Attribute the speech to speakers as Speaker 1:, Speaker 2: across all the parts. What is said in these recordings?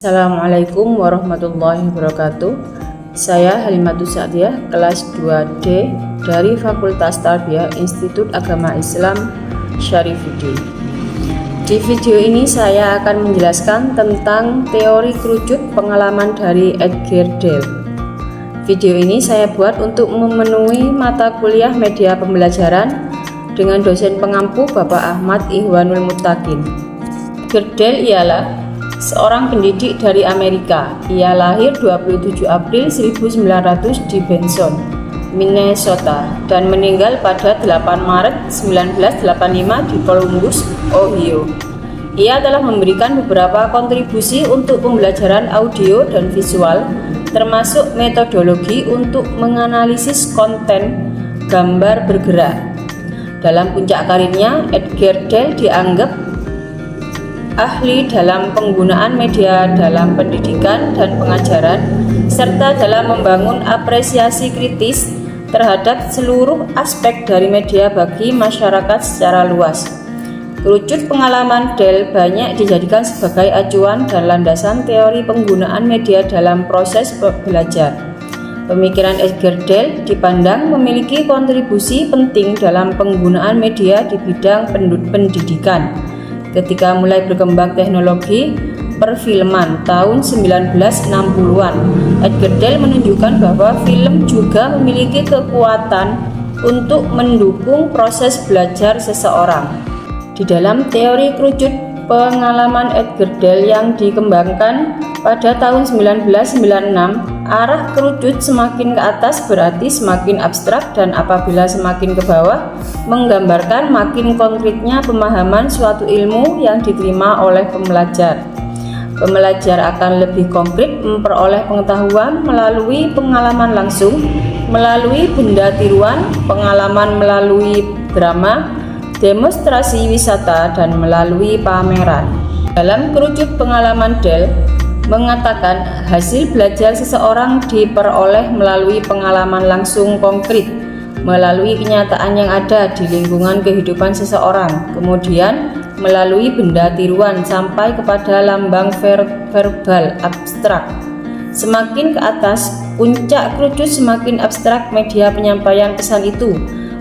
Speaker 1: Assalamualaikum warahmatullahi wabarakatuh. Saya Halimatus Sa'diyah, kelas 2D dari Fakultas Tarbiyah Institut Agama Islam Syarifuddin. Di video ini saya akan menjelaskan tentang teori kerucut pengalaman dari Edgar Dale. Video ini saya buat untuk memenuhi mata kuliah media pembelajaran dengan dosen pengampu Bapak Ahmad Ihwanul Muttaqin. Edgar Dale ialah seorang pendidik dari Amerika. Ia lahir 27 April 1900 di Benson, Minnesota dan meninggal pada 8 Maret 1985 di Columbus, Ohio. Ia telah memberikan beberapa kontribusi untuk pembelajaran audio dan visual, termasuk metodologi untuk menganalisis konten gambar bergerak. Dalam puncak karirnya, Edgar Dale dianggap ahli dalam penggunaan media dalam pendidikan dan pengajaran, serta dalam membangun apresiasi kritis terhadap seluruh aspek dari media bagi masyarakat secara luas. Kerucut pengalaman Dale banyak dijadikan sebagai acuan dan landasan teori penggunaan media dalam proses belajar. Pemikiran Edgar Dale dipandang memiliki kontribusi penting dalam penggunaan media di bidang pendidikan. Ketika mulai berkembang teknologi perfilman tahun 1960-an, Edgar Dale menunjukkan bahwa film juga memiliki kekuatan untuk mendukung proses belajar seseorang. Di dalam teori kerucut pengalaman Edgar Dale yang dikembangkan pada tahun 1996, arah kerucut semakin ke atas berarti semakin abstrak, dan apabila semakin ke bawah menggambarkan makin konkretnya pemahaman suatu ilmu yang diterima oleh pembelajar. Pembelajar akan lebih konkret memperoleh pengetahuan melalui pengalaman langsung, melalui benda tiruan, pengalaman melalui drama, demonstrasi wisata, dan melalui pameran. Dalam kerucut pengalaman Dale mengatakan hasil belajar seseorang diperoleh melalui pengalaman langsung konkret, melalui kenyataan yang ada di lingkungan kehidupan seseorang, kemudian melalui benda tiruan sampai kepada lambang verbal abstrak. Semakin ke atas puncak kerucut, semakin abstrak media penyampaian pesan itu.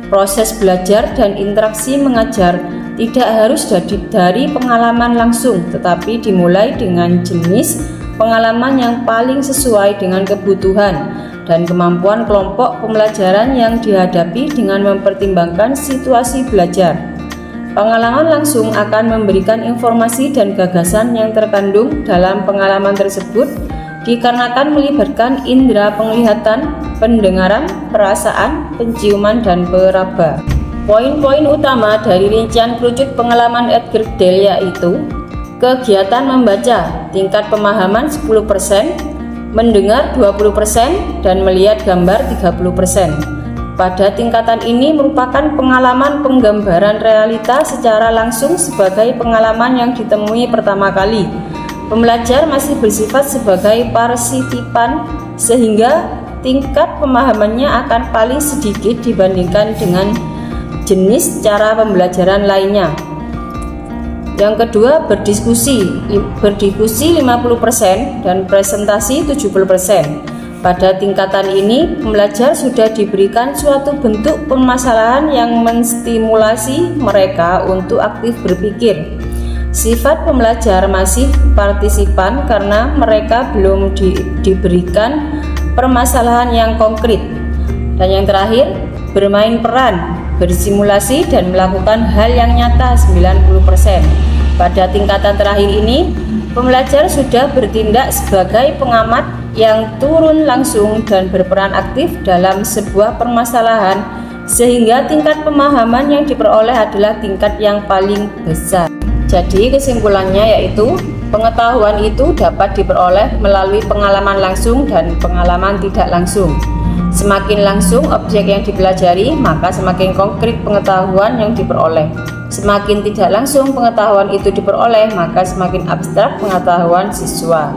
Speaker 1: Proses belajar dan interaksi mengajar tidak harus dari pengalaman langsung, tetapi dimulai dengan jenis pengalaman yang paling sesuai dengan kebutuhan dan kemampuan kelompok pembelajaran yang dihadapi dengan mempertimbangkan situasi belajar. Pengalaman langsung akan memberikan informasi dan gagasan yang terkandung dalam pengalaman tersebut dikarenakan melibatkan indera penglihatan, pendengaran, perasaan, penciuman, dan peraba. Poin-poin utama dari rincian kerucut pengalaman Edgar Dale yaitu kegiatan membaca tingkat pemahaman 10%, mendengar 20%, dan melihat gambar 30%. Pada tingkatan ini merupakan pengalaman penggambaran realita secara langsung sebagai pengalaman yang ditemui pertama kali. Pembelajar masih bersifat sebagai partisipan sehingga tingkat pemahamannya akan paling sedikit dibandingkan dengan jenis cara pembelajaran lainnya. Yang kedua, berdiskusi 50% dan presentasi 70%. Pada tingkatan ini, pembelajar sudah diberikan suatu bentuk permasalahan yang menstimulasi mereka untuk aktif berpikir. Sifat pembelajar masih partisipan karena mereka belum diberikan permasalahan yang konkret. Dan yang terakhir, bermain peran, bersimulasi, dan melakukan hal yang nyata 90%. Pada tingkatan terakhir ini, pembelajar sudah bertindak sebagai pengamat yang turun langsung dan berperan aktif dalam sebuah permasalahan, sehingga tingkat pemahaman yang diperoleh adalah tingkat yang paling besar. Jadi kesimpulannya yaitu pengetahuan itu dapat diperoleh melalui pengalaman langsung dan pengalaman tidak langsung. Semakin langsung objek yang dipelajari, maka semakin konkret pengetahuan yang diperoleh. Semakin tidak langsung pengetahuan itu diperoleh, maka semakin abstrak pengetahuan siswa.